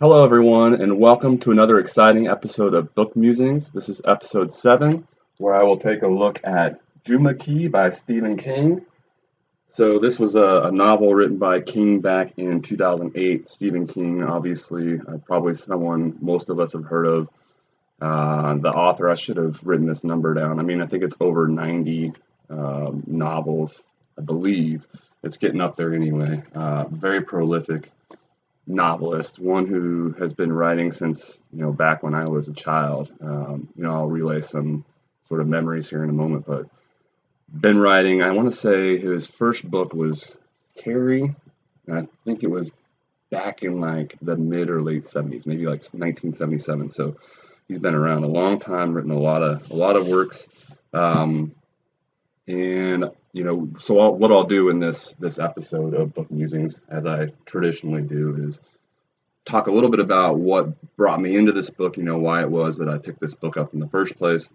Hello, everyone, and welcome to another exciting episode of Book Musings. This is episode 7, where I will take a look at Duma Key by Stephen King. So, this was a novel written by King back in 2008. Stephen King, obviously, probably someone most of us have heard of. The author, I should have written this number down. I think it's over 90 novels, I believe. It's getting up there anyway. Very prolific novelist, one who has been writing since back when I was a child. I'll relay some sort of memories here in a moment, but been writing. I want to say his first book was Carrie, and I think it was back in like the mid or late 70s, maybe like 1977. So he's been around a long time, written a lot of works. And what I'll do in this episode of Book Musings, as I traditionally do, is talk a little bit about what brought me into this book, why it was that I picked this book up in the first place.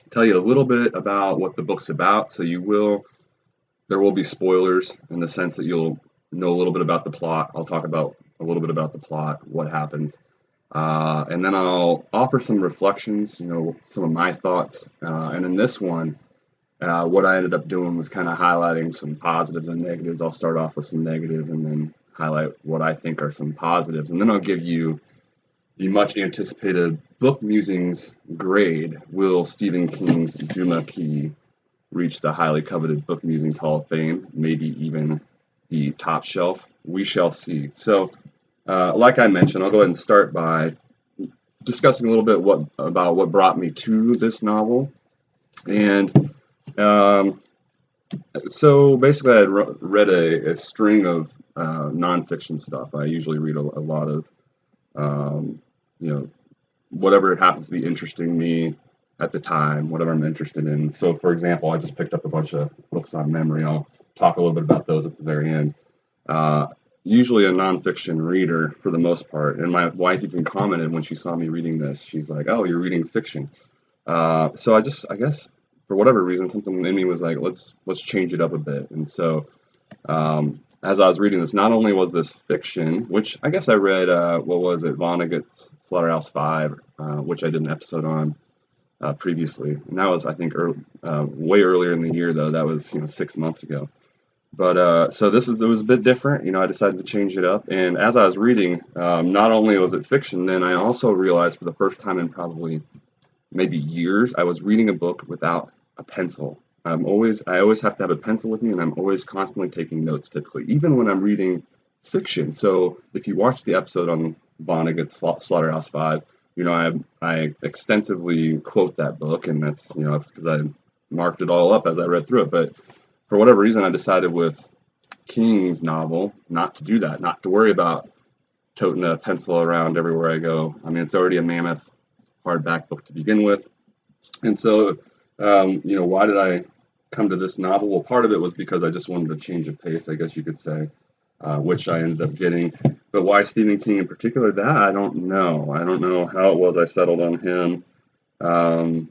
Tell you a little bit about what the book's about, so there will be spoilers in the sense that you'll know a little bit about the plot. I'll talk about a little bit about the plot, what happens, and then I'll offer some reflections, some of my thoughts, and in this one, what I ended up doing was kind of highlighting some positives and negatives. I'll start off with some negatives and then highlight what I think are some positives. And then I'll give you the much anticipated Book Musings grade. Will Stephen King's Duma Key reach the highly coveted Book Musings Hall of Fame? Maybe even the top shelf? We shall see. So, like I mentioned, I'll go ahead and start by discussing a little bit about what brought me to this novel. And so basically, I had read a string of nonfiction stuff. I usually read a lot of, whatever happens to be interesting me at the time, whatever I'm interested in. So, for example, I just picked up a bunch of books on memory. I'll talk a little bit about those at the very end. Usually a nonfiction reader for the most part. And my wife even commented when she saw me reading this. She's like, "Oh, you're reading fiction." So I guess for whatever reason, something in me was like, let's change it up a bit. And so, as I was reading this, not only was this fiction, which I guess I read, what was it, Vonnegut's Slaughterhouse-Five, which I did an episode on previously, and that was, I think, way earlier in the year, though. That was 6 months ago. But so it was a bit different. I decided to change it up, and as I was reading, not only was it fiction, then I also realized for the first time in probably maybe years, I was reading a book without a pencil. I always have to have a pencil with me, and I'm always constantly taking notes, typically, even when I'm reading fiction. So if you watch the episode on Vonnegut's Slaughterhouse-Five, I extensively quote that book, and that's because I marked it all up as I read through it. But for whatever reason, I decided with King's novel not to do that, not to worry about toting a pencil around everywhere I go. It's already a mammoth hardback book to begin with. And so, why did I come to this novel? Well, part of it was because I just wanted to change of pace, I guess you could say, which I ended up getting. But why Stephen King in particular, that I don't know. I don't know how it was I settled on him. I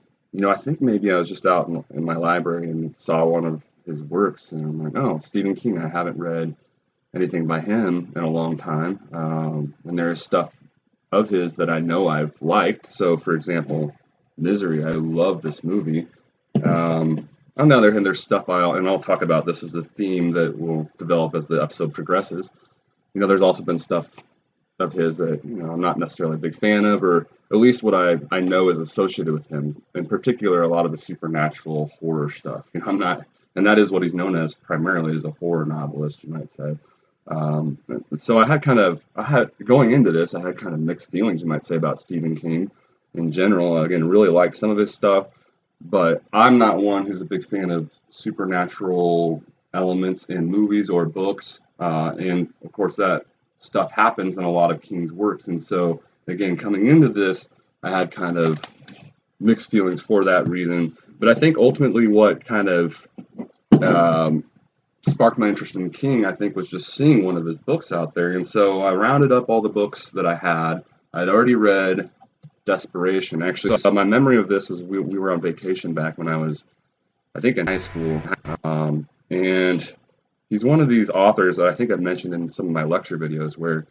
think maybe I was just out in my library and saw one of his works, and I'm like, oh, Stephen King, I haven't read anything by him in a long time. And there's stuff of his that I know I've liked. So, for example, Misery, I love this movie. On the other hand, there's stuff I'll talk about this as a theme that will develop as the episode progresses. There's also been stuff of his that, I'm not necessarily a big fan of, or at least what I know is associated with him. In particular, a lot of the supernatural horror stuff. I'm not, and that is what he's known as primarily, as a horror novelist, you might say. So going into this, I had kind of mixed feelings, you might say, about Stephen King in general. Again, really like some of his stuff, but I'm not one who's a big fan of supernatural elements in movies or books. And of course, that stuff happens in a lot of King's works. And so, again, coming into this, I had kind of mixed feelings for that reason. But I think ultimately what kind of sparked my interest in King, I think, was just seeing one of his books out there. And so I rounded up all the books that I had. I'd already read Desperation. Actually, so my memory of this is we were on vacation back when I was, I think, in high school. And he's one of these authors that I think I've mentioned in some of my lecture videos where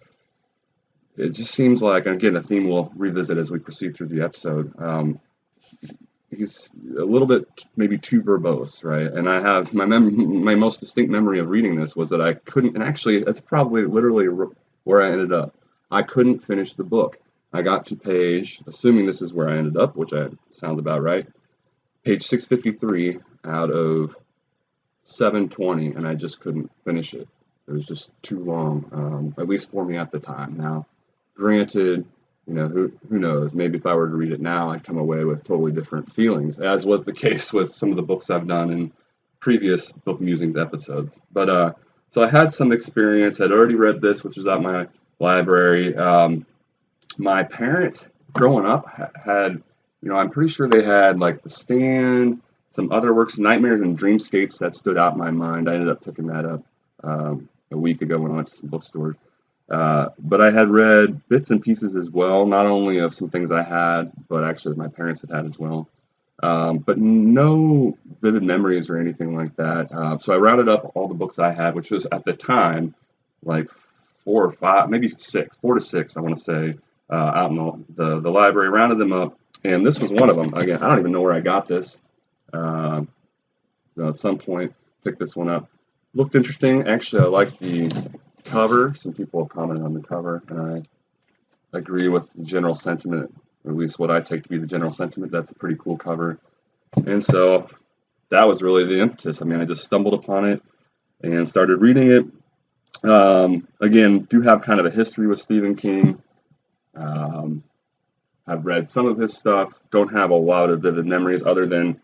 it just seems like, and again, a theme we'll revisit as we proceed through the episode. He's a little bit maybe too verbose, right? And I have my most distinct memory of reading this was that I couldn't, and actually, it's probably literally where I ended up. I couldn't finish the book. I got to page, assuming this is where I ended up, which sounds about right, page 653 out of 720, and I just couldn't finish it. It was just too long, at least for me at the time. Now, granted, who knows? Maybe if I were to read it now, I'd come away with totally different feelings, as was the case with some of the books I've done in previous book musings episodes. But so I had some experience. I'd already read this, which was at my library. My parents, growing up, had, I'm pretty sure they had like The Stand, some other works, Nightmares and Dreamscapes, that stood out in my mind. I ended up picking that up a week ago when I went to some bookstores. But I had read bits and pieces as well, not only of some things I had, but actually my parents had as well. But no vivid memories or anything like that. So I rounded up all the books I had, which was at the time like 4 or 5, maybe 4 to 6, I want to say, out in the library. Rounded them up, and this was one of them. Again, I don't even know where I got this. So at some point, picked this one up. Looked interesting. Actually, I like the cover. Some people have commented on the cover, and I agree with the general sentiment, or at least what I take to be the general sentiment. That's a pretty cool cover. And so that was really the impetus. I mean, I just stumbled upon it and started reading it. Again, do have kind of a history with Stephen King. I've read some of his stuff. Don't have a lot of vivid memories other than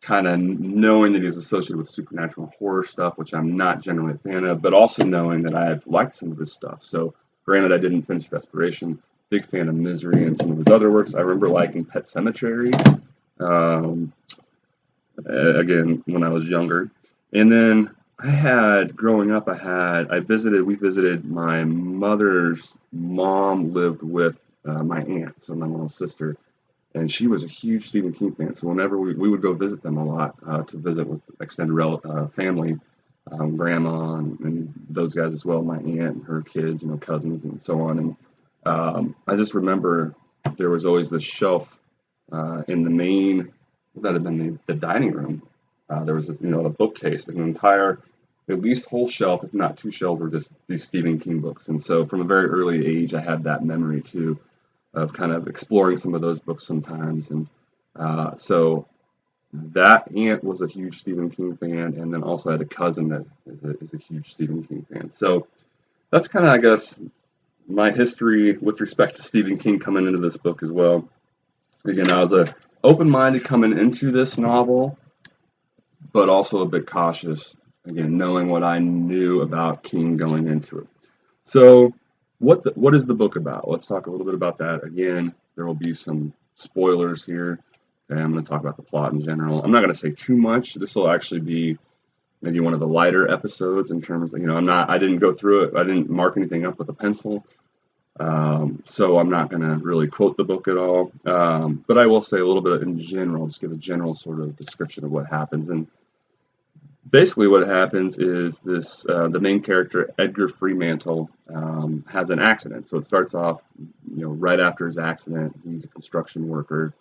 kind of knowing that he's associated with supernatural horror stuff, which I'm not generally a fan of, but also knowing that I've liked some of his stuff. So granted, I didn't finish Desperation. Big fan of Misery and some of his other works. I remember liking Pet Sematary, again, when I was younger. And then growing up, we visited my mother's mom lived with my aunt, so my little sister, and she was a huge Stephen King fan. So whenever we would go visit them a lot to visit with extended family, grandma and those guys as well, my aunt and her kids, cousins and so on. And I just remember there was always this shelf in the main, that had been the dining room. There was a bookcase, an entire, at least whole shelf, if not two shelves, were just these Stephen King books. And so from a very early age, I had that memory too of kind of exploring some of those books sometimes. And so that aunt was a huge Stephen King fan, and then also had a cousin that is a huge Stephen King fan. So that's kind of, I guess, my history with respect to Stephen King coming into this book as well. Again, I was open-minded coming into this novel, but also a bit cautious, again, knowing what I knew about King going into it. So what is the book about? Let's talk a little bit about that. Again, there will be some spoilers here, and I'm going to talk about the plot in general. I'm not going to say too much. This will actually be maybe one of the lighter episodes in terms of, I didn't go through it. I didn't mark anything up with a pencil. So I'm not going to really quote the book at all. But I will say a little bit in general, just give a general sort of description of what happens. And basically what happens is the main character, Edgar Fremantle, has an accident. So it starts off, right after his accident. He's a construction worker,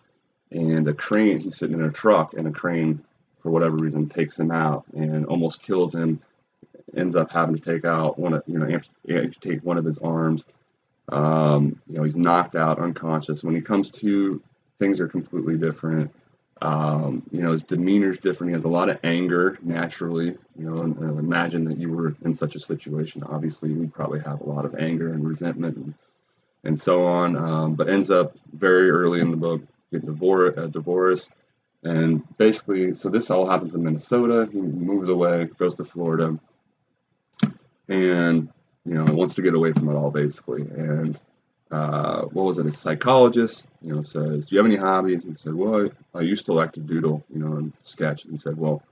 and he's sitting in a truck, and a crane, for whatever reason, takes him out and almost kills him. Ends up having to take out amputate one of his arms. He's knocked out, unconscious. When he comes to, things are completely different. His demeanor's different. He has a lot of anger naturally. And imagine that you were in such a situation. Obviously, we'd probably have a lot of anger and resentment and so on. But ends up very early in the book getting divorced. And basically, so this all happens in Minnesota. He moves away, goes to Florida, and wants to get away from it all, basically. And what was it? A psychologist, says, "Do you have any hobbies?" And he said, "Well, I used to like to doodle, and sketch." And said, "Well,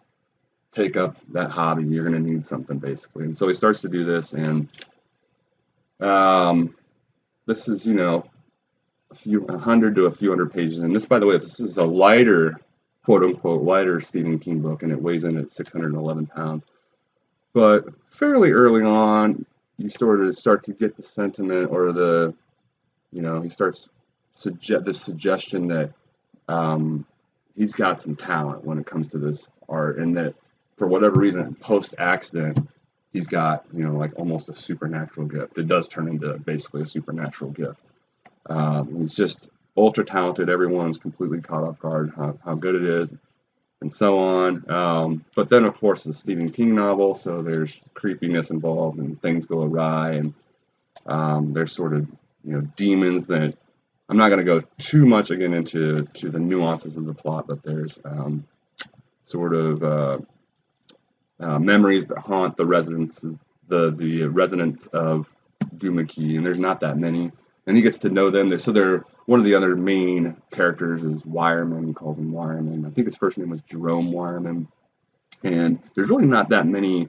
take up that hobby. You're going to need something, basically." And so he starts to do this, and this is, a few 100 to a few hundred pages. And this, by the way, this is a lighter, quote unquote, lighter Stephen King book, and it weighs in at 611 pounds. But fairly early on, you sort of start to get the sentiment or the he starts this suggestion that he's got some talent when it comes to this art, and that for whatever reason, post accident, he's got like almost a supernatural gift. It does turn into basically a supernatural gift. He's just ultra talented. Everyone's completely caught off guard how good it is, and so on. But then, of course, the Stephen King novel, so there's creepiness involved, and things go awry, and there's sort of demons that I'm not going to go too much again into the nuances of the plot, but there's sort of memories that haunt the residents of Duma Key, and there's not that many. And he gets to know them. They're one of the other main characters is Wireman. He calls him Wireman. I think his first name was Jerome Wireman. And there's really not that many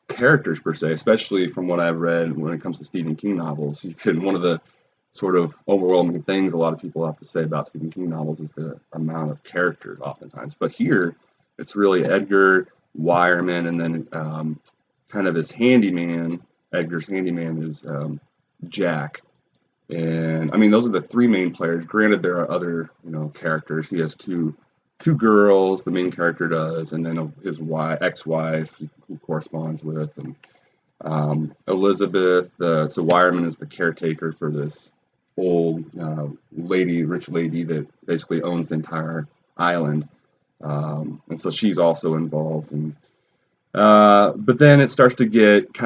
characters per se, especially from what I've read when it comes to Stephen King novels. One of the sort of overwhelming things a lot of people have to say about Stephen King novels is the amount of characters oftentimes. But here, it's really Edgar, Wireman, and then kind of his handyman. Edgar's handyman is Jack. And I mean, those are the three main players. Granted, there are other characters. He has two girls, the main character does, and then his ex-wife who corresponds with, and Elizabeth. So Wireman is the caretaker for this old rich lady that basically owns the entire island, and so she's also involved. And but then it starts to get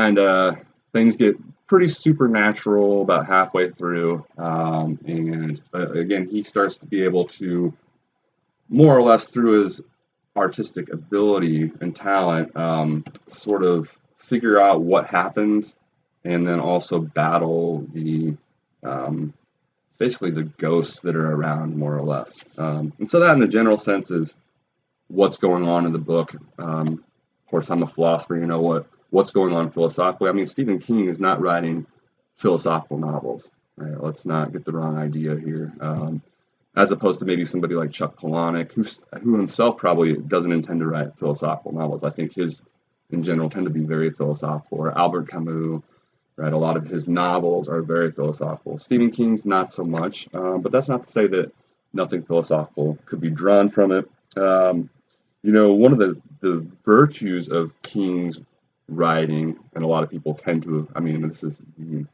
things get pretty supernatural about halfway through, and again, he starts to be able to more or less through his artistic ability and talent, sort of figure out what happened, and then also battle the basically the ghosts that are around, more or less. And so that, in a general sense, is what's going on in the book. Of course, I'm a philosopher. What's going on philosophically. I mean, Stephen King is not writing philosophical novels. Right? Let's not get the wrong idea here. As opposed to maybe somebody like Chuck Palahniuk, who himself probably doesn't intend to write philosophical novels. I think his, in general, tend to be very philosophical. Or Albert Camus, right? A lot of his novels are very philosophical. Stephen King's not so much, but that's not to say that nothing philosophical could be drawn from it. One of the virtues of King's writing, and a lot of people tend to, this is the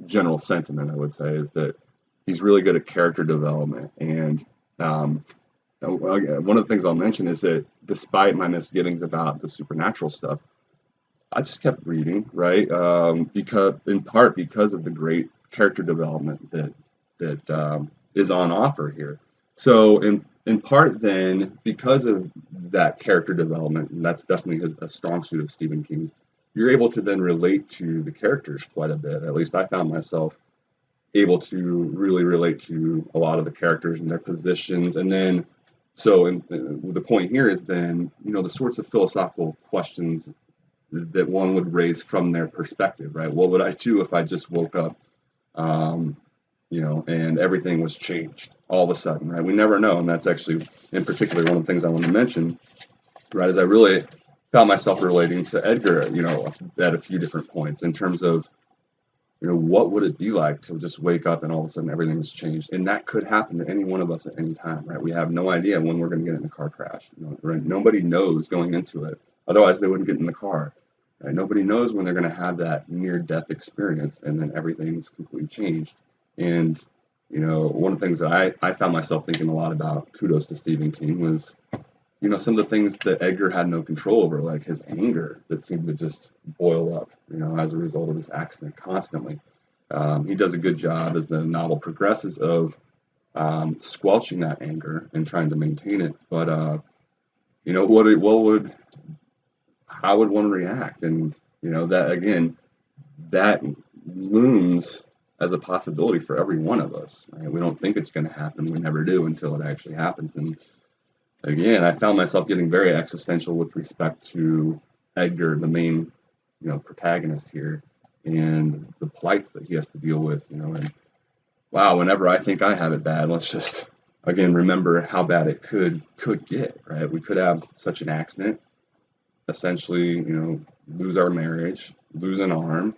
general sentiment, I would say, is that he's really good at character development. And one of the things I'll mention is that despite my misgivings about the supernatural stuff, I just kept reading, right? Because of the great character development that is on offer here. So in part then, because of that character development, and that's definitely a strong suit of Stephen King's, you're able to then relate to the characters quite a bit. At least I found myself able to really relate to a lot of the characters and their positions. And then, the point here is then, the sorts of philosophical questions that one would raise from their perspective, right? What would I do if I just woke up, and everything was changed all of a sudden, right? We never know. And that's actually, in particular, one of the things I want to mention, right, is I really found myself relating to Edgar, at a few different points in terms of, what would it be like to just wake up and all of a sudden everything's changed? And that could happen to any one of us at any time, right? We have no idea when we're going to get in a car crash. Right? Nobody knows going into it. Otherwise, they wouldn't get in the car. Right? Nobody knows when they're going to have that near-death experience, and then everything's completely changed. And, one of the things that I found myself thinking a lot about, kudos to Stephen King, was, some of the things that Edgar had no control over, like his anger that seemed to just boil up, as a result of this accident constantly. He does a good job as the novel progresses of squelching that anger and trying to maintain it. But, how would one react? And, that, again, that looms as a possibility for every one of us. Right? We don't think it's going to happen. We never do until it actually happens. And again, I found myself getting very existential with respect to Edgar, the main, protagonist here, and the plights that he has to deal with, and wow, whenever I think I have it bad, let's just, again, remember how bad it could get, right? We could have such an accident, essentially, lose our marriage, lose an arm,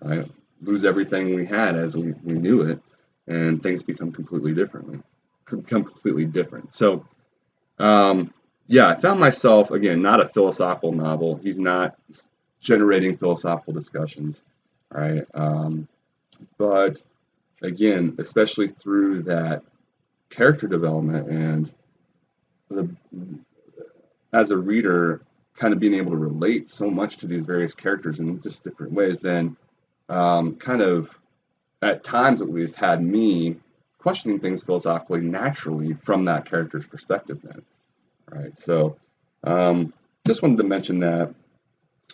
right? lose everything we had as we knew it, and things become completely different. So, yeah, I found myself, again, not a philosophical novel. He's not generating philosophical discussions, right? But again, especially through that character development and the, as a reader, kind of being able to relate so much to these various characters in just different ways, then kind of, at times at least, had me questioning things philosophically naturally from that character's perspective then, right? So just wanted to mention that.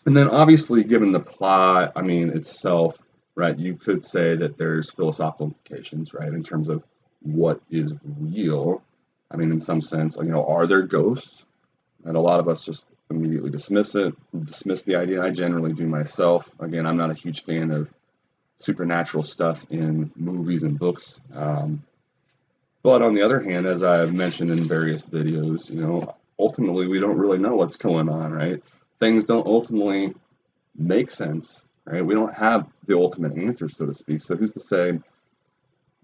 And then obviously, given the plot, I mean, itself, right, you could say that there's philosophical implications, right, in terms of what is real. I mean, in some sense, are there ghosts? And a lot of us just immediately dismiss the idea. I generally do myself. Again, I'm not a huge fan of supernatural stuff in movies and books. But on the other hand, as I've mentioned in various videos, ultimately we don't really know what's going on, right? Things don't ultimately make sense, right? We don't have the ultimate answer, so to speak. So who's to say,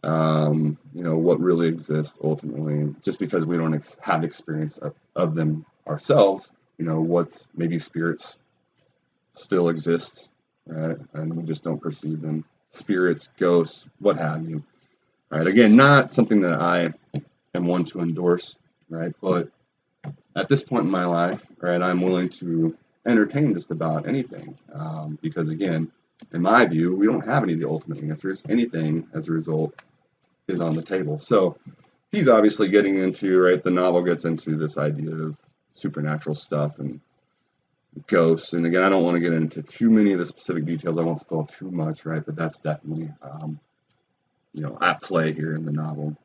what really exists ultimately, just because we don't have experience of them ourselves, what's maybe spirits still exist, right? And we just don't perceive them. Spirits, ghosts, what have you, right? Again, not something that I am one to endorse, right? But at this point in my life, right, I'm willing to entertain just about anything, because again, in my view, we don't have any of the ultimate answers. Anything, as a result, is on the table. So he's obviously getting into, right, the novel gets into this idea of supernatural stuff and ghosts. And again, I don't want to get into too many of the specific details. I won't spoil too much, right? But that's definitely, at play here in the novel.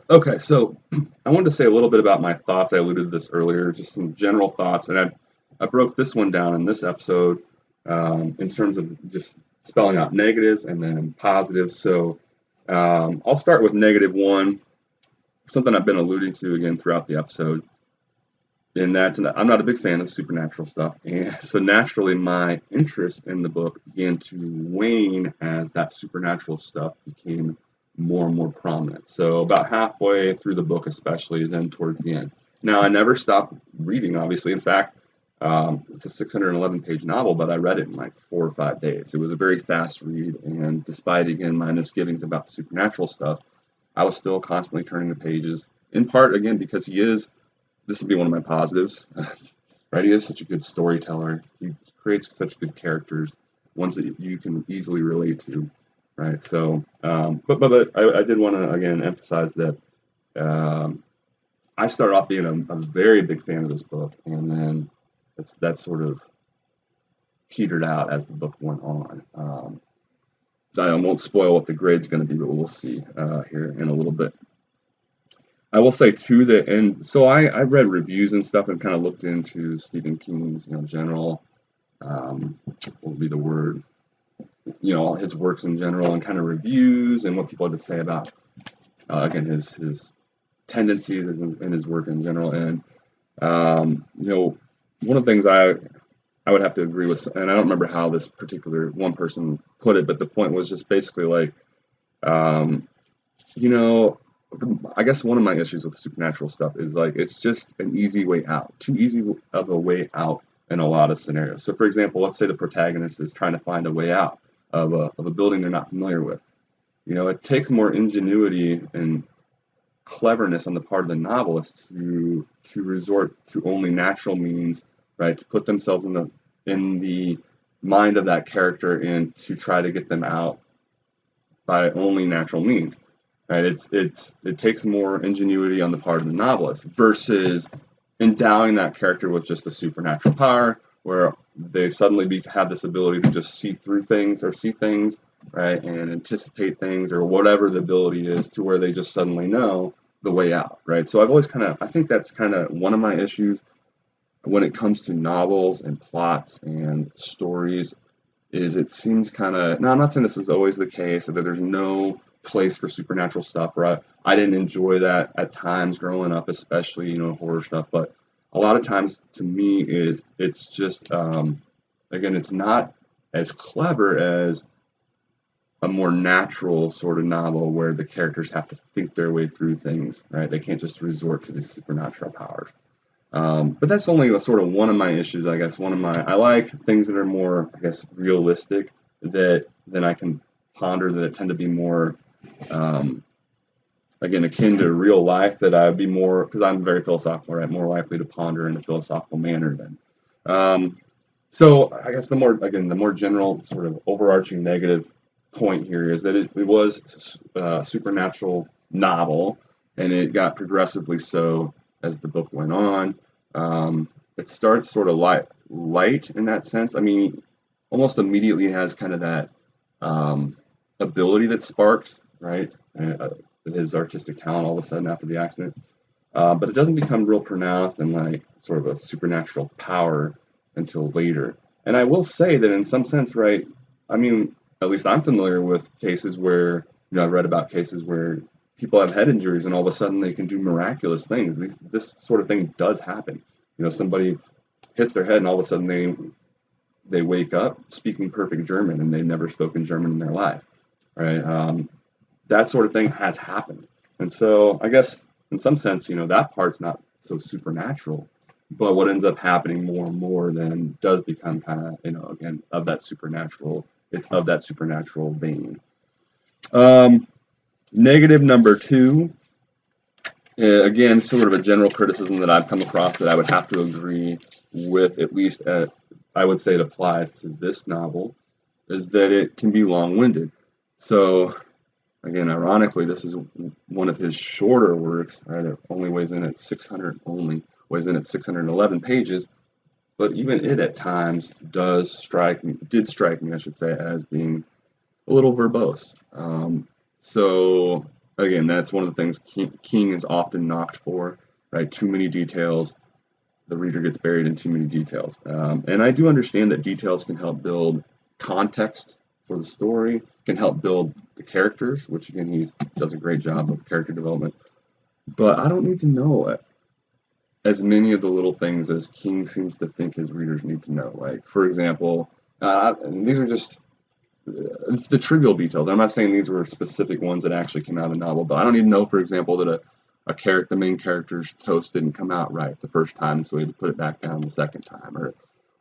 Okay, so I wanted to say a little bit about my thoughts. I alluded to this earlier, just some general thoughts. And I broke this one down in this episode in terms of just spelling out negatives and then positives. So I'll start with -1, something I've been alluding to again throughout the episode. And I'm not a big fan of supernatural stuff. And so naturally, my interest in the book began to wane as that supernatural stuff became more and more prominent. So about halfway through the book, especially, then towards the end. Now, I never stopped reading, obviously. In fact, it's a 611-page novel, but I read it in like 4 or 5 days. It was a very fast read, and despite, again, my misgivings about the supernatural stuff, I was still constantly turning the pages, in part, again, because this would be one of my positives, right? He is such a good storyteller. He creates such good characters, ones that you can easily relate to, right? So, but I did want to, again, emphasize that I started off being a very big fan of this book, and then that sort of petered out as the book went on. I won't spoil what the grade's going to be, but we'll see here in a little bit. I will say too that, and so I read reviews and stuff and kind of looked into Stephen King's, general, what would be the word, his works in general, and kind of reviews and what people had to say about, again, his tendencies in his work in general. And one of the things I would have to agree with, and I don't remember how this particular one person put it, but the point was just basically like, I guess one of my issues with supernatural stuff is like it's just an easy way out, too easy of a way out in a lot of scenarios. So, for example, let's say the protagonist is trying to find a way out of a building they're not familiar with. It takes more ingenuity and cleverness on the part of the novelist to resort to only natural means, right? To put themselves in the mind of that character and to try to get them out by only natural means. Right? It takes more ingenuity on the part of the novelist versus endowing that character with just a supernatural power, where they suddenly have this ability to just see through things or see things, right, and anticipate things or whatever the ability is, to where they just suddenly know the way out, right? So I think that's kind of one of my issues when it comes to novels and plots and stories. Is it seems kind of, now I'm not saying this is always the case, that there's no place for supernatural stuff, right? I didn't enjoy that at times growing up, especially, horror stuff, but a lot of times to me it's just, again, it's not as clever as a more natural sort of novel where the characters have to think their way through things, right? They can't just resort to these supernatural powers. But that's only a sort of one of my issues, I guess. I like things that are more, I guess, realistic, that then I can ponder, that tend to be more, um, again, akin to real life, that I would be more, because I'm very philosophical, right? More likely to ponder in a philosophical manner then. Um, so I guess the more general sort of overarching negative point here is that it was a supernatural novel, and it got progressively so as the book went on. It starts sort of light in that sense. I mean, almost immediately has kind of that ability that sparked, right? His artistic talent all of a sudden after the accident. But it doesn't become real pronounced and like sort of a supernatural power until later. And I will say that in some sense, right? I mean, at least I'm familiar with cases where, I've read about cases where people have head injuries and all of a sudden they can do miraculous things. This sort of thing does happen. Somebody hits their head and all of a sudden they wake up speaking perfect German and they've never spoken German in their life, right? That sort of thing has happened. And so I guess in some sense, that part's not so supernatural. But what ends up happening more and more then does become kind of, again, of that supernatural. It's of that supernatural vein. Negative number two, again, sort of a general criticism that I've come across that I would have to agree with, at least I would say it applies to this novel, is that it can be long-winded. So again, ironically, this is one of his shorter works, right? It only weighs in at 611 pages, but even it at times did strike me, I should say, as being a little verbose. So again, that's one of the things King is often knocked for, right? Too many details. The reader gets buried in too many details. And I do understand that details can help build context for the story, can help build the characters, which again, he does a great job of character development. But I don't need to know as many of the little things as King seems to think his readers need to know. Like, for example, these are just it's the trivial details. I'm not saying these were specific ones that actually came out of the novel, but I don't even know, for example, that the main character's toast didn't come out right the first time, so he had to put it back down the second time,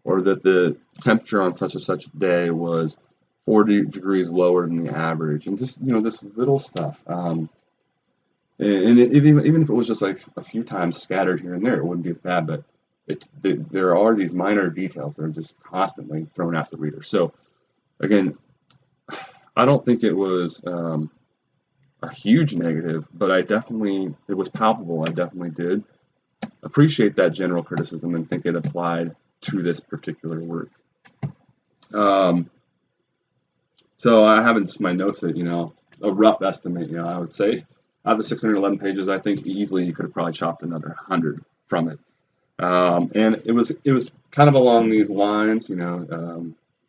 or that the temperature on such and such a day was 40 degrees lower than the average, and just this little stuff. Even if it was just like a few times scattered here and there, it wouldn't be as bad. But there are these minor details that are just constantly thrown at the reader. So again, I don't think it was a huge negative, but it was palpable. I definitely did appreciate that general criticism and think it applied to this particular work. So I have in my notes that, a rough estimate, I would say out of the 611 pages, I think easily you could have probably chopped another 100 from it. And it was kind of along these lines,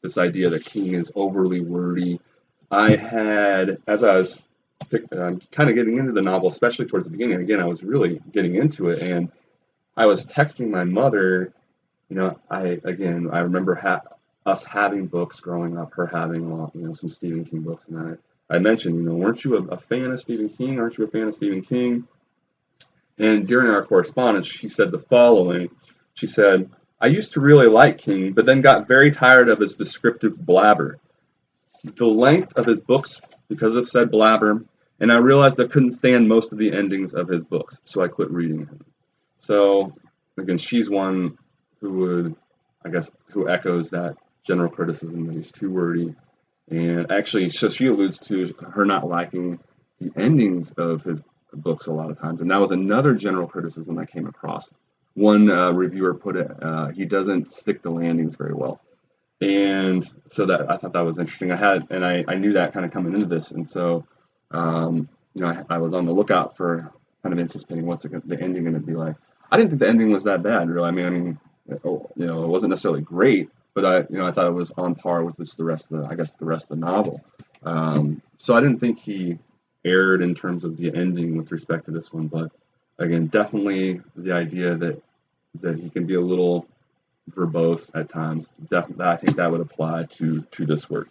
this idea that King is overly wordy. I had, as I was kind of getting into the novel, especially towards the beginning, again, I was really getting into it, and I was texting my mother. I remember us having books growing up, her having some Stephen King books, and I mentioned, weren't you a fan of Stephen King? Aren't you a fan of Stephen King? And during our correspondence, she said the following. She said, I used to really like King, but then got very tired of his descriptive blabber. The length of his books because of said blabber, and I realized I couldn't stand most of the endings of his books, so I quit reading him. So, again, she's one who echoes that general criticism that he's too wordy. And actually, so she alludes to her not liking the endings of his books a lot of times. And that was another general criticism I came across. One reviewer put it, he doesn't stick the landings very well. And so that I thought that was interesting. I knew that kind of coming into this. And so, I was on the lookout for kind of anticipating what's the ending going to be like. I didn't think the ending was that bad, really. It wasn't necessarily great, but I thought it was on par with the rest of the novel. So I didn't think he erred in terms of the ending with respect to this one, but again, definitely the idea that he can be a little verbose at times. Definitely, I think that would apply to this work.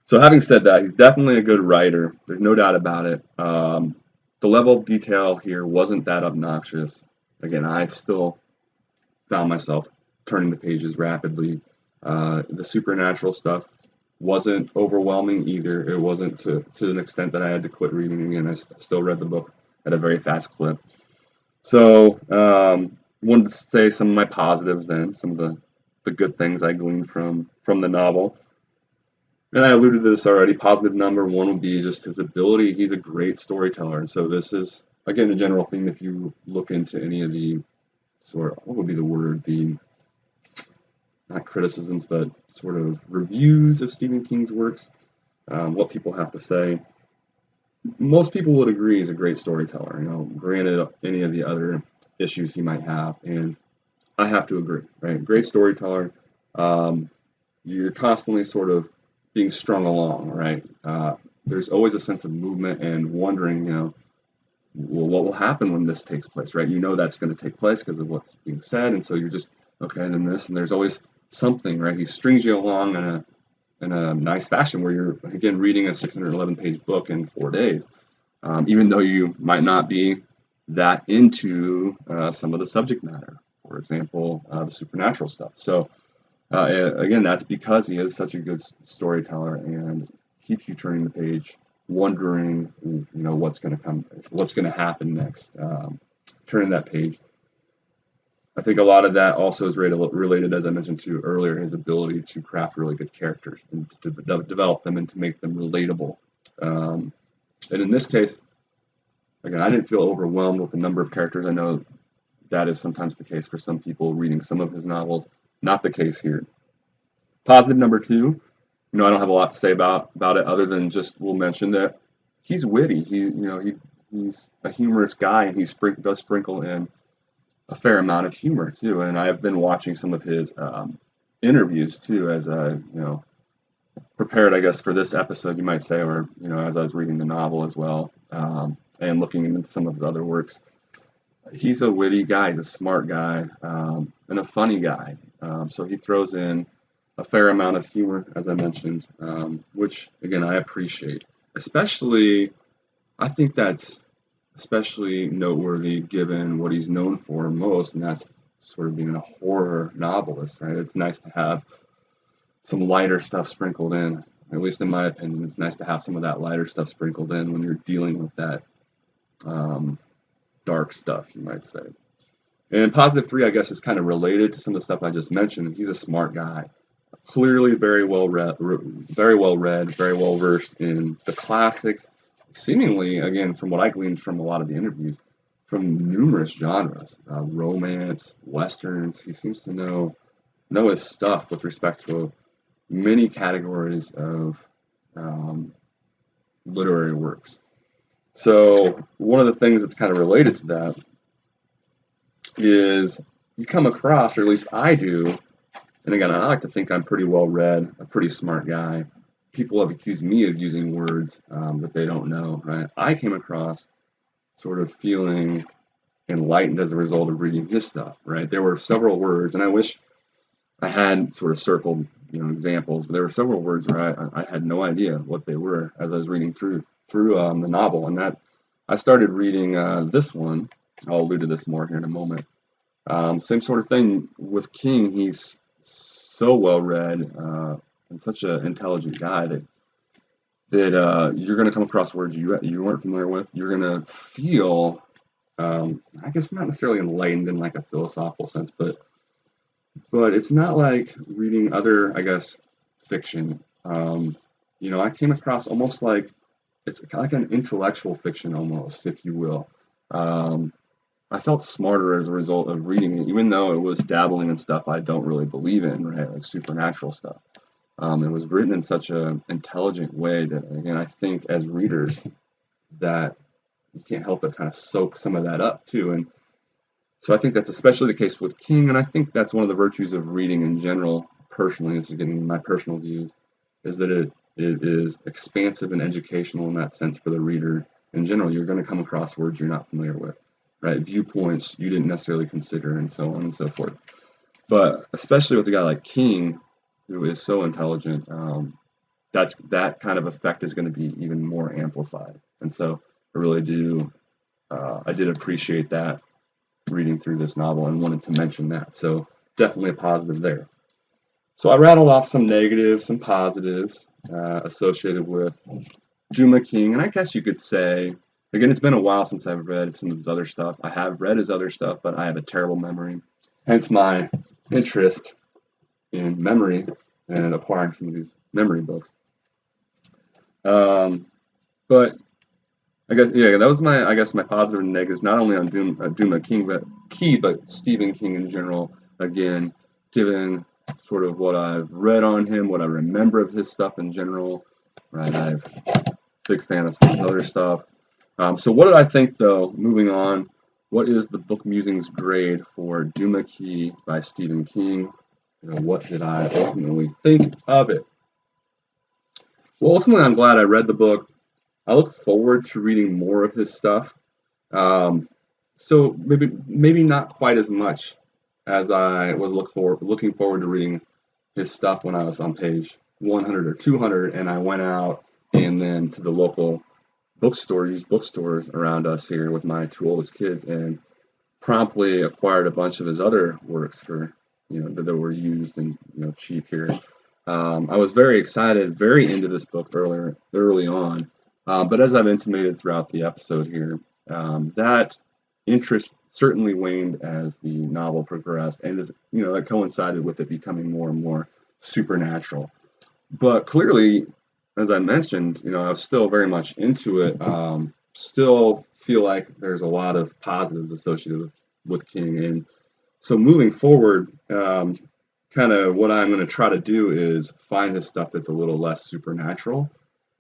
So having said that, he's definitely a good writer. There's no doubt about it. The level of detail here wasn't that obnoxious. Again, I still found myself turning the pages rapidly. The supernatural stuff wasn't overwhelming either. It wasn't to an extent that I had to quit reading again. I still read the book at a very fast clip. So, wanted to say some of my positives then, some of the good things I gleaned from the novel. And I alluded to this already. Positive number one would be just his ability. He's a great storyteller. And so this is, again, a general theme if you look into any of the sort of, what would be the word, the, not criticisms, but sort of reviews of Stephen King's works, what people have to say. Most people would agree he's a great storyteller, granted any of the other issues he might have. And I have to agree, right? Great storyteller. You're constantly sort of being strung along, right? There's always a sense of movement and wondering, well, what will happen when this takes place, right? That's going to take place because of what's being said, and so you're just, okay, and then this, and there's always something, right? He strings you along in a nice fashion where you're, again, reading a 611-page book in 4 days, even though you might not be that into some of the subject matter, for example, the supernatural stuff. So, again, that's because he is such a good storyteller and keeps you turning the page, wondering, what's going to happen next. Turning that page. I think a lot of that also is related, as I mentioned to you earlier, his ability to craft really good characters and to develop them and to make them relatable. And in this case, again, I didn't feel overwhelmed with the number of characters. I know that is sometimes the case for some people reading some of his novels. Not the case here. Positive number two, I don't have a lot to say about it other than just we'll mention that he's witty. He's a humorous guy, and he does sprinkle in a fair amount of humor too. And I've been watching some of his interviews too as I prepared, I guess, for this episode, you might say, or as I was reading the novel as well, and looking into some of his other works. He's a witty guy. He's a smart guy, and a funny guy. So he throws in a fair amount of humor, as I mentioned, which, again, I appreciate. I think that's especially noteworthy given what he's known for most, and that's sort of being a horror novelist, right? It's nice to have some lighter stuff sprinkled in. At least in my opinion, it's nice to have some of that lighter stuff sprinkled in when you're dealing with that dark stuff, you might say. And positive three, I guess, is kind of related to some of the stuff I just mentioned. He's a smart guy, clearly very well read, very well versed in the classics. Seemingly, again, from what I gleaned from a lot of the interviews, from numerous genres, romance, westerns. He seems to know his stuff with respect to many categories of literary works. So one of the things that's kind of related to that is you come across, or at least I do, and again, I like to think I'm pretty well read, a pretty smart guy. People have accused me of using words that they don't know, right? I came across sort of feeling enlightened as a result of reading his stuff, right? There were several words, and I wish I had sort of circled, examples, but there were several words where I had no idea what they were as I was reading through the novel, and that I started reading this one. I'll allude to this more here in a moment. Same sort of thing with King. He's so well read and such an intelligent guy that you're going to come across words you weren't familiar with. You're going to feel, I guess, not necessarily enlightened in like a philosophical sense, but it's not like reading other, I guess, fiction. I came across almost like it's like an intellectual fiction almost, if you will. I felt smarter as a result of reading it, even though it was dabbling in stuff I don't really believe in, right? Like supernatural stuff. It was written in such an intelligent way that, again, I think as readers that you can't help but kind of soak some of that up too. And so I think that's especially the case with King, and I think that's one of the virtues of reading in general, personally, this is getting my personal views, is that it is expansive and educational in that sense for the reader. In general, you're going to come across words you're not familiar with, right? Viewpoints you didn't necessarily consider, and so on and so forth. But especially with a guy like King, who is so intelligent, that kind of effect is going to be even more amplified. And so I really do, I did appreciate that reading through this novel and wanted to mention that. So definitely a positive there. So I rattled off some negatives, some positives associated with Duma Key, and I guess you could say, again, it's been a while since I've read some of his other stuff. I have read his other stuff, but I have a terrible memory. Hence my interest in memory and acquiring some of these memory books. But I guess, yeah, that was my positive and negatives, not only on Duma Key, but Stephen King in general. Again, given sort of what I've read on him, what I remember of his stuff in general, right? I'm a big fan of some of his other stuff. So what did I think, though, moving on? What is the book Musings grade for Duma Key by Stephen King? What did I ultimately think of it? Well, ultimately, I'm glad I read the book. I look forward to reading more of his stuff. So maybe not quite as much as I was looking forward to reading his stuff when I was on page 100 or 200, and I went out and then to the local used bookstores around us here with my two oldest kids, and promptly acquired a bunch of his other works for that were used and cheap here. I was very excited, very into this book early on, but as I've intimated throughout the episode here, that interest certainly waned as the novel progressed, and that coincided with it becoming more and more supernatural. But clearly, as I mentioned, I was still very much into it. Still feel like there's a lot of positives associated with King, and so moving forward, kind of what I'm going to try to do is find the stuff that's a little less supernatural.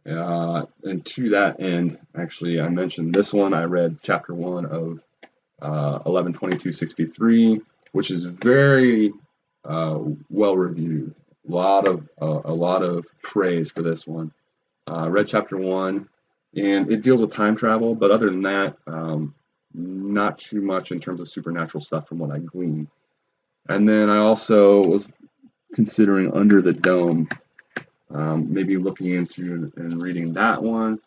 And to that end, actually, I mentioned this one. I read chapter 1 of 11/22/63, which is very well reviewed. A lot of praise for this one. Read chapter 1, and it deals with time travel, but other than that, not too much in terms of supernatural stuff from what I gleaned. And then I also was considering Under the Dome, maybe looking into and reading that one,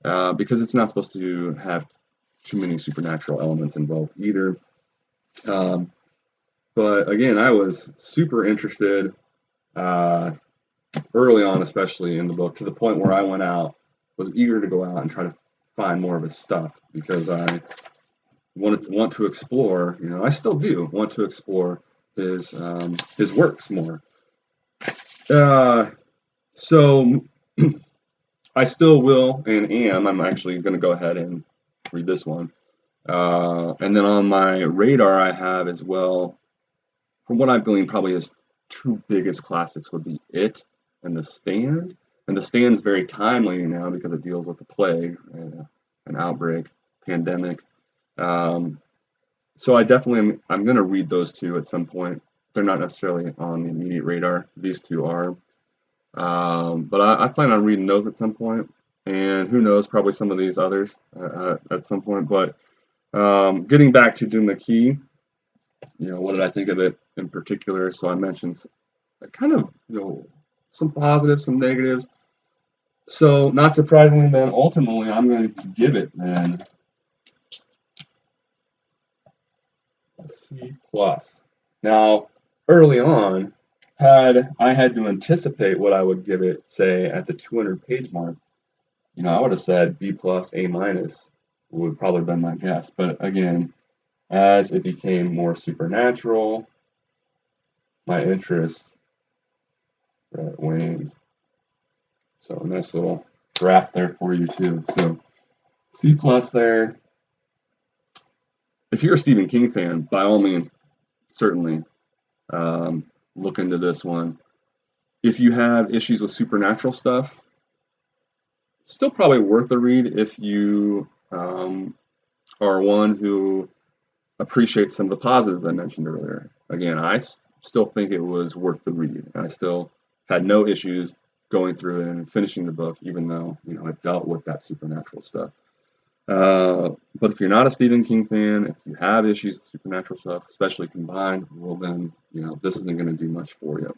because it's not supposed to have too many supernatural elements involved either. But again, I was super interested early on, especially in the book, to the point where I was eager to go out and try to find more of his stuff, because I want to explore. I still do want to explore his works more. So I still will and am. I'm actually going to go ahead and read this one. And then on my radar, I have as well, from what I've gleaned, probably his two biggest classics would be It and The Stand. And The Stand's very timely now because it deals with the plague, an outbreak, pandemic. So I'm going to read those two at some point. They're not necessarily on the immediate radar. These two are. But I plan on reading those at some point. And who knows, probably some of these others at some point. But getting back to Duma Key, what did I think of it in particular? So I mentioned kind of, some positives, some negatives. So not surprisingly, then ultimately I'm going to give it then a C+. Now, early on, had I had to anticipate what I would give it, say, at the 200-page mark, I would have said B+, A- would probably have been my guess. But again, as it became more supernatural, my interest waned. So a nice little graph there for you too. So C+ there. If you're a Stephen King fan, by all means, certainly look into this one. If you have issues with supernatural stuff, still probably worth a read if you are one who appreciates some of the positives I mentioned earlier. Again, I still think it was worth the read. I still had no issues going through it and finishing the book, even though it dealt with that supernatural stuff. But if you're not a Stephen King fan, if you have issues with supernatural stuff, especially combined, well then, this isn't going to do much for you.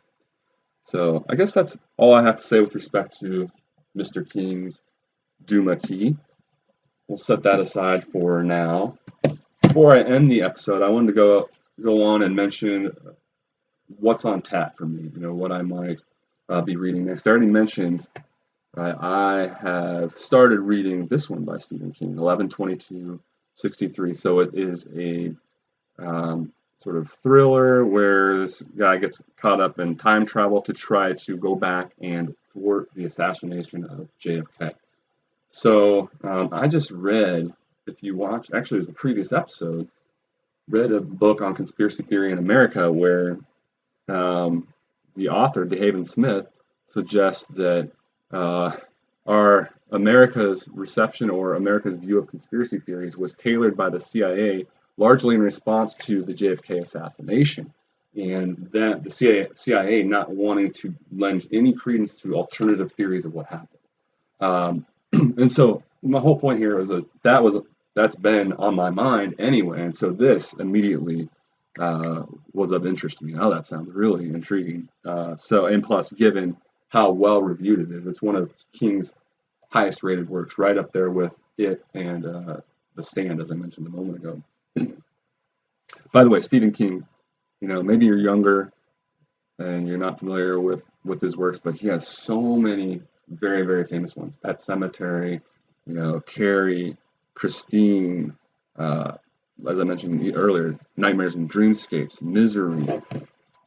So I guess that's all I have to say with respect to Mr. King's Duma Key. We'll set that aside for now. Before I end the episode, I wanted to go on and mention what's on tap for me. What I might be reading next. I already mentioned I have started reading this one by Stephen King, 11/22/63. So it is a sort of thriller where this guy gets caught up in time travel to try to go back and thwart the assassination of JFK. So I just read, if you watch, actually it was the previous episode, read a book on conspiracy theory in America where the author, DeHaven Smith, suggests that our America's reception or America's view of conspiracy theories was tailored by the CIA largely in response to the JFK assassination, and that the CIA not wanting to lend any credence to alternative theories of what happened. And so my whole point here is that's been on my mind anyway, and so this immediately was of interest to me. Oh, that sounds really intriguing. And plus, given how well reviewed it is, it's one of King's highest rated works, right up there with it and The Stand, as I mentioned a moment ago. By the way, Stephen King, maybe you're younger and you're not familiar with his works, but he has so many very, very famous ones. Pet Sematary, Carrie, Christine, as I mentioned earlier, Nightmares and Dreamscapes, Misery,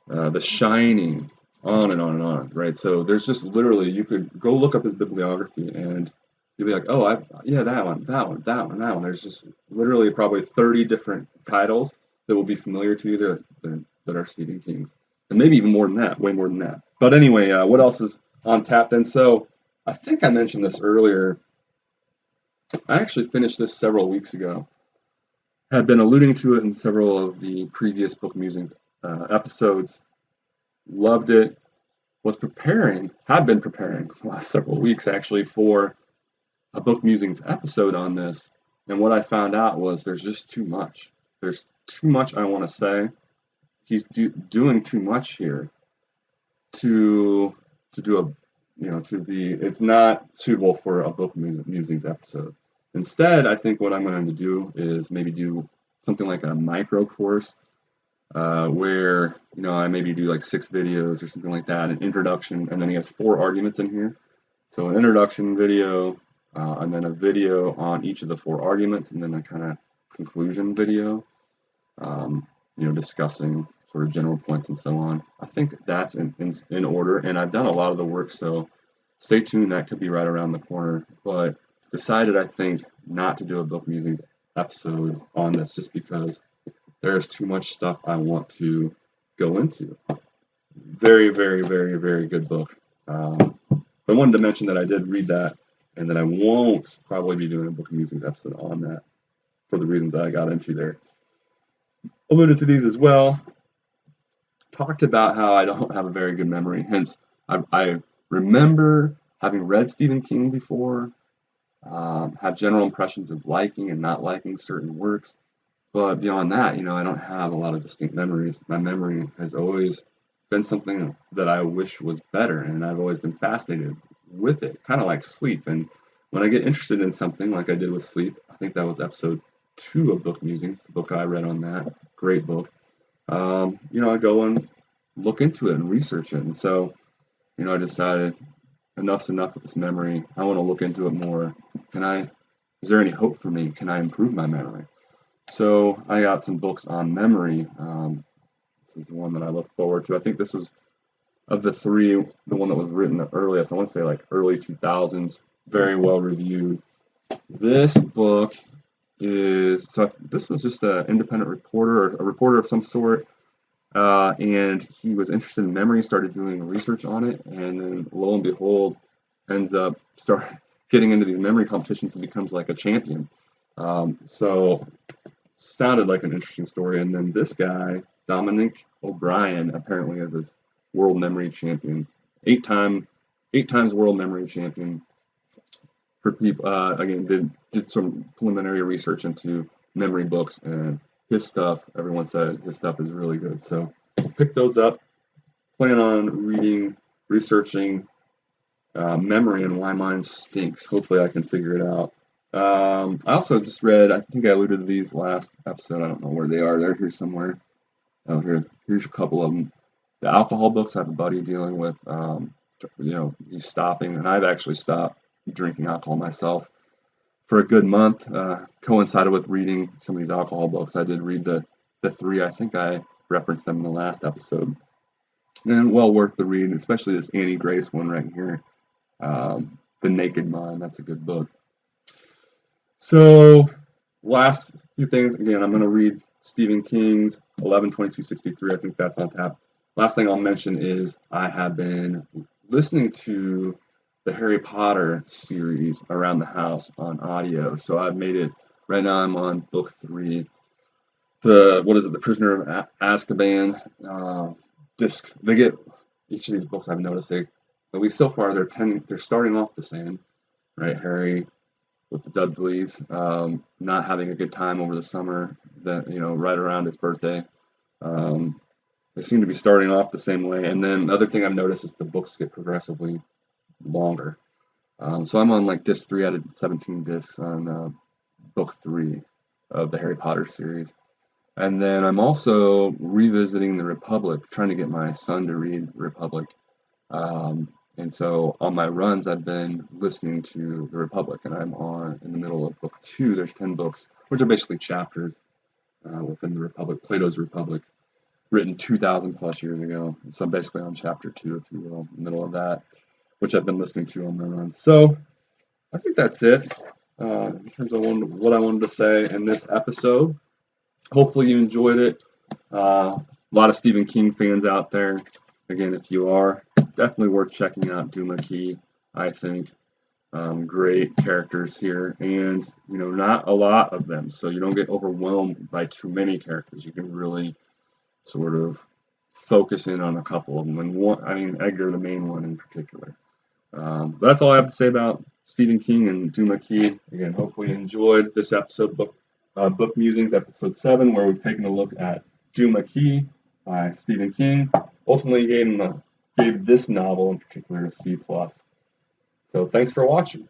The Shining, on and on and on, right? So there's just literally, you could go look up his bibliography and you'll be like, oh, that one, that one, that one, that one. There's just literally probably 30 different titles that will be familiar to you that are Stephen King's. And maybe even more than that, way more than that. But anyway, what else is on tap then? So I think I mentioned this earlier. I actually finished this several weeks ago. Had been alluding to it in several of the previous Book Musings episodes. Loved it. Had been preparing the last several weeks actually for a Book Musings episode on this. And what I found out was there's just too much. There's too much I want to say. He's doing too much here to do it's not suitable for a Book Musings episode. Instead, I think what I'm going to do is maybe do something like a micro course where I maybe do like 6 videos or something like that, an introduction, and then he has 4 arguments in here. So an introduction video, and then a video on each of the 4 arguments, and then a kind of conclusion video, discussing sort of general points and so on. I think that's in order, and I've done a lot of the work, so stay tuned. That could be right around the corner. But decided, I think, not to do a Book Musings episode on this just because there's too much stuff I want to go into. Very, very, very, very good book. I wanted to mention that I did read that and that I won't probably be doing a Book Musings episode on that for the reasons I got into there. Alluded to these as well. Talked about how I don't have a very good memory. Hence, I remember having read Stephen King before, have general impressions of liking and not liking certain works. But beyond that, I don't have a lot of distinct memories. My memory has always been something that I wish was better, and I've always been fascinated with it, kind of like sleep. And when I get interested in something, like I did with sleep, I think that was episode 2 of Book Musings, the book I read on that, great book. I go and look into it and research it. And so, I decided enough's enough with this memory. I want to look into it more. Is there any hope for me? Can I improve my memory? So I got some books on memory. This is the one that I look forward to. I think this was, of the 3, the one that was written the earliest. I want to say like early 2000s, very well reviewed. This book this was just an independent reporter, or a reporter of some sort, and he was interested in memory, started doing research on it, and then lo and behold, ends up getting into these memory competitions and becomes like a champion. So sounded like an interesting story. And then this guy, Dominic O'Brien, apparently is this world memory champion, 8 times world memory champion. For people, again, did some preliminary research into memory books, and his stuff, everyone said his stuff is really good. So pick those up. Plan on reading researching memory and why mine stinks. Hopefully I can figure it out. I also just read, I think I alluded to these last episode. I don't know where they are. They're here somewhere. Oh, here's a couple of them. The alcohol books. I have a buddy dealing with, he's stopping, and I've actually stopped drinking alcohol myself for a good month. Coincided with reading some of these alcohol books. I did read the three. I think I referenced them in the last episode. And well worth the read, especially this Annie Grace one right here. The Naked Mind. That's a good book. So, last few things. Again, I'm going to read Stephen King's 11/22/63. I think that's on tap. Last thing I'll mention is I have been listening to the Harry Potter series around the house on audio. So I've made it. Right now I'm on book 3. The Prisoner of Azkaban disc. They get each of these books. I've noticed at least so far they're starting off the same, right? Harry with the Dudleys, not having a good time over the summer, right around his birthday. They seem to be starting off the same way. And then the other thing I've noticed is the books get progressively longer. So I'm on like disc 3 out of 17 discs on book 3 of the Harry Potter series. And then I'm also revisiting the Republic, trying to get my son to read the Republic. And so on my runs, I've been listening to the Republic, and I'm in the middle of book 2. There's 10 books, which are basically chapters within the Republic, Plato's Republic, written 2,000 plus years ago. And so I'm basically on chapter 2, if you will, in the middle of that, which I've been listening to on my runs. So I think that's it in terms of what I wanted to say in this episode. Hopefully you enjoyed it. A lot of Stephen King fans out there. Again, if you are, definitely worth checking out Duma Key, I think. Great characters here, and not a lot of them, so you don't get overwhelmed by too many characters. You can really sort of focus in on a couple of them, and Edgar, the main one in particular. But that's all I have to say about Stephen King and Duma Key. Again, hopefully you enjoyed this episode, Book Musings, episode 7, where we've taken a look at Duma Key by Stephen King. Ultimately gave this novel in particular a C+. So thanks for watching.